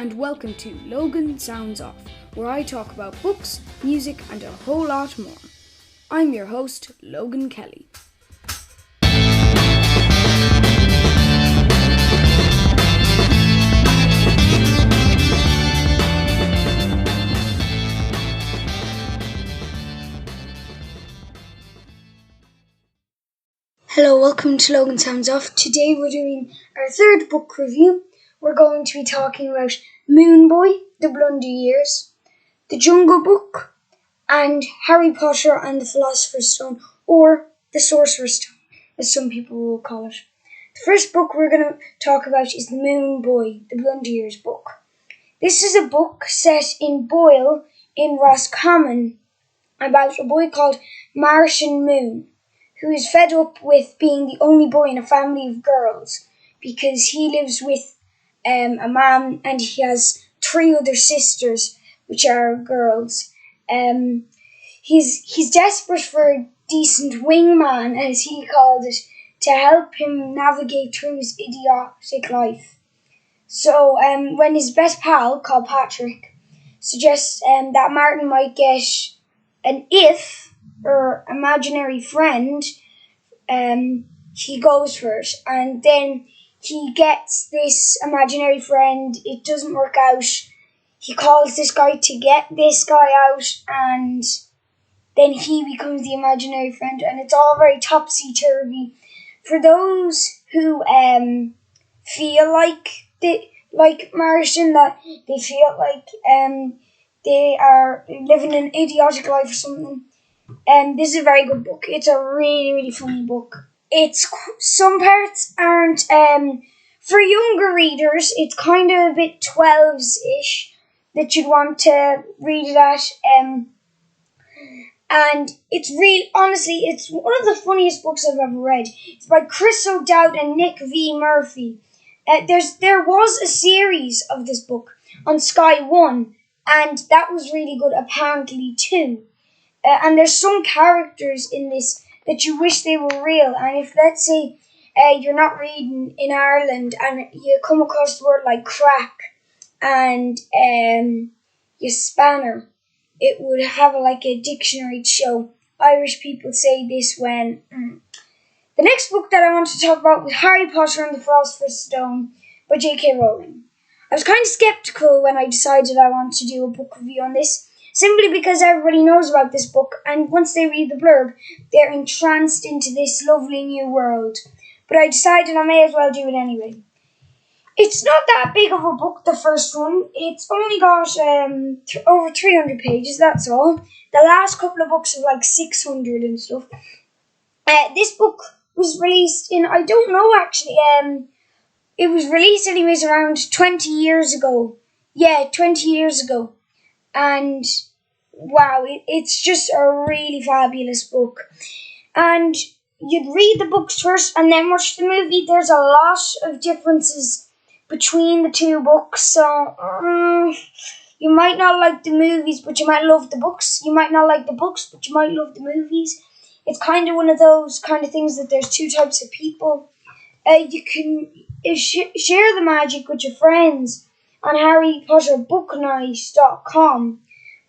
and welcome to Logan Sounds Off, where I talk about books, music, and a whole lot more. I'm your host, Logan Kelly. Hello, welcome to Logan Sounds Off. Today we're doing our third book review. We're going to be talking about Moon Boy, The Blunder Years, The Jungle Book, and Harry Potter and the Philosopher's Stone, or the Sorcerer's Stone, as some people will call it. The first book we're going to talk about is The Moon Boy, The Blunder Years book. This is a book set in Boyle in Roscommon about a boy called Martian Moon, who is fed up with being the only boy in a family of girls because he lives with a mom and he has 3 other sisters which are girls. He's desperate for a decent wingman, as he called it, to help him navigate through his idiotic life. So when his best pal, called Patrick, suggests that Martin might get an or imaginary friend, he goes for it, and then he gets this imaginary friend. It doesn't work out. He calls this guy to get this guy out, and then he becomes the imaginary friend, and it's all very topsy-turvy. For those who feel like Martian, that they feel like they are living an idiotic life or something, this is a very good book. It's a really, really funny book. Some parts aren't, for younger readers, it's kind of a bit 12s-ish that you'd want to read it at. And it's really, honestly, it's one of the funniest books I've ever read. It's by Chris O'Dowd and Nick V. Murphy. There was a series of this book on Sky One, and that was really good, apparently, too. And there's some characters in this that you wish they were real. And if, let's say, you're not reading in Ireland and you come across the word like crack and you spanner, it would have a dictionary to show Irish people say this when... The next book that I want to talk about was Harry Potter and the Philosopher's Stone by J.K. Rowling. I was kind of skeptical when I decided I wanted to do a book review on this, simply because everybody knows about this book, and once they read the blurb, they're entranced into this lovely new world. But I decided I may as well do it anyway. It's not that big of a book, the first one. It's only got over 300 pages, that's all. The last couple of books have 600 and stuff. This book was released in, I don't know actually, it was released anyways around 20 years ago. Yeah, 20 years ago. And wow, it's just a really fabulous book. And you'd read the books first and then watch the movie. There's a lot of differences between the two books. So you might not like the movies, but you might love the books. You might not like the books, but you might love the movies. It's kind of one of those kind of things that there's 2 types of people. You can share the magic with your friends on HarryPotterBookNight.com,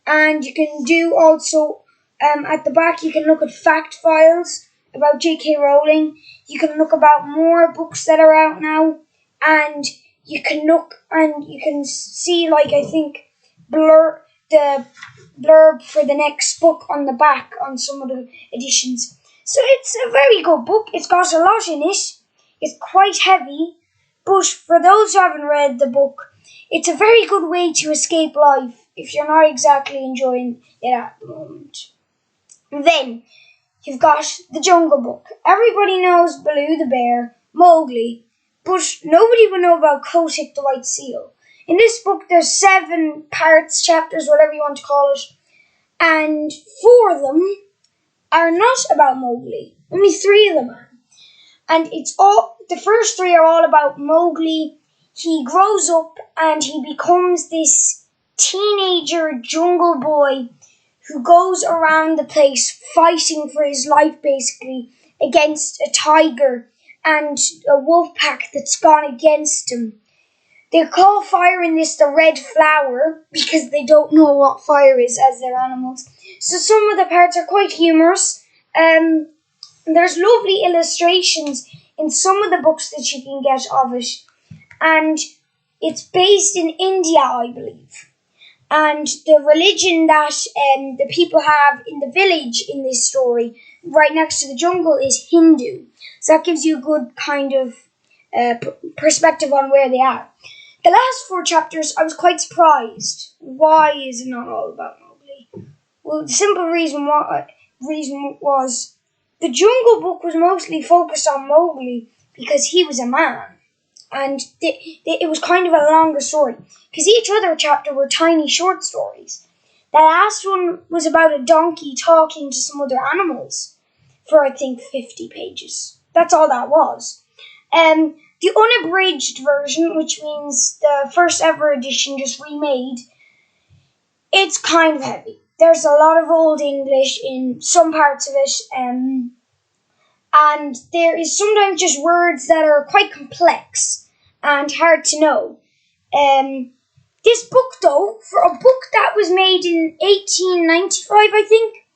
and you can do also at the back you can look at fact files about J.K. Rowling. You can look about more books that are out now, and you can look and you can see I think the blurb for the next book on the back on some of the editions. So it's a very good book. It's got a lot in it. It's quite heavy, but for those who haven't read the book, it's a very good way to escape life if you're not exactly enjoying it at the moment. Then, you've got The Jungle Book. Everybody knows Baloo the bear, Mowgli, but nobody will know about Kotick the white seal. In this book, there's 7 parts, chapters, whatever you want to call it, and 4 of them are not about Mowgli. Only 3 of them are. And the first 3 are all about Mowgli. He grows up and he becomes this teenager jungle boy who goes around the place fighting for his life, basically, against a tiger and a wolf pack that's gone against him. They call fire in this the red flower because they don't know what fire is as they're animals. So some of the parts are quite humorous. There's lovely illustrations in some of the books that you can get of it. And it's based in India, I believe. And the religion that the people have in the village in this story, right next to the jungle, is Hindu. So that gives you a good kind of perspective on where they are. The last 4 chapters, I was quite surprised. Why is it not all about Mowgli? Well, the simple reason was the Jungle Book was mostly focused on Mowgli because he was a man. And it was kind of a longer story. Because each other chapter were tiny short stories. That last one was about a donkey talking to some other animals for, I think, 50 pages. That's all that was. The unabridged version, which means the first ever edition just remade, it's kind of heavy. There's a lot of Old English in some parts of it, and there is sometimes just words that are quite complex and hard to know. This book, though, for a book that was made in 1895, I think,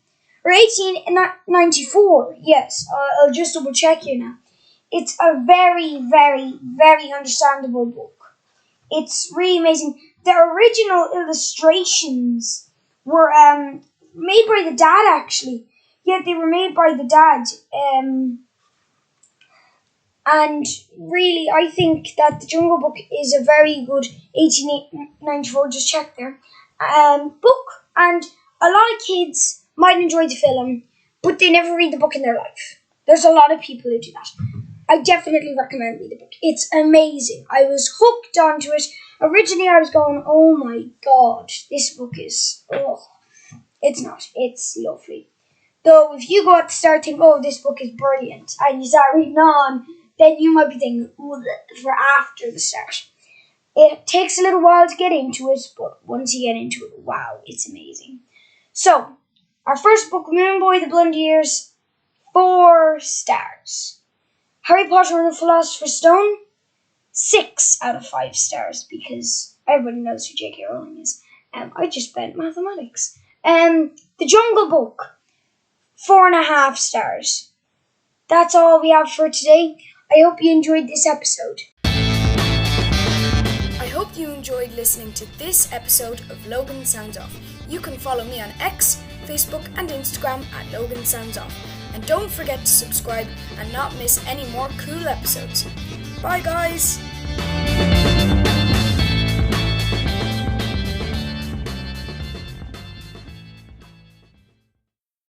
or 1894, yes, I'll just double check here now. It's a very, very, very understandable book. It's really amazing. The original illustrations were made by the dad, actually. Yeah, they were made by the dad. And really, I think that the Jungle Book is a very good 1894, just check there, book. And a lot of kids might enjoy the film, but they never read the book in their life. There's a lot of people who do that. I definitely recommend reading the book. It's amazing. I was hooked onto it. Originally, I was going, oh my god, this book is, it's not. It's lovely. Though, if you go at the start thinking, oh, this book is brilliant, and you start reading on, then you might be thinking, for after the start. It takes a little while to get into it, but once you get into it, wow, it's amazing. So, our first book, Moon Boy, the Blonde Ears, 4 stars. Harry Potter and the Philosopher's Stone, 6 out of 5 stars, because everybody knows who J.K. Rowling is. I just spent mathematics. The Jungle Book, 4.5 stars. That's all we have for today. I hope you enjoyed this episode. I hope you enjoyed listening to this episode of Logan Sounds Off. You can follow me on X, Facebook and Instagram at Logan Sounds Off. And don't forget to subscribe and not miss any more cool episodes. Bye guys!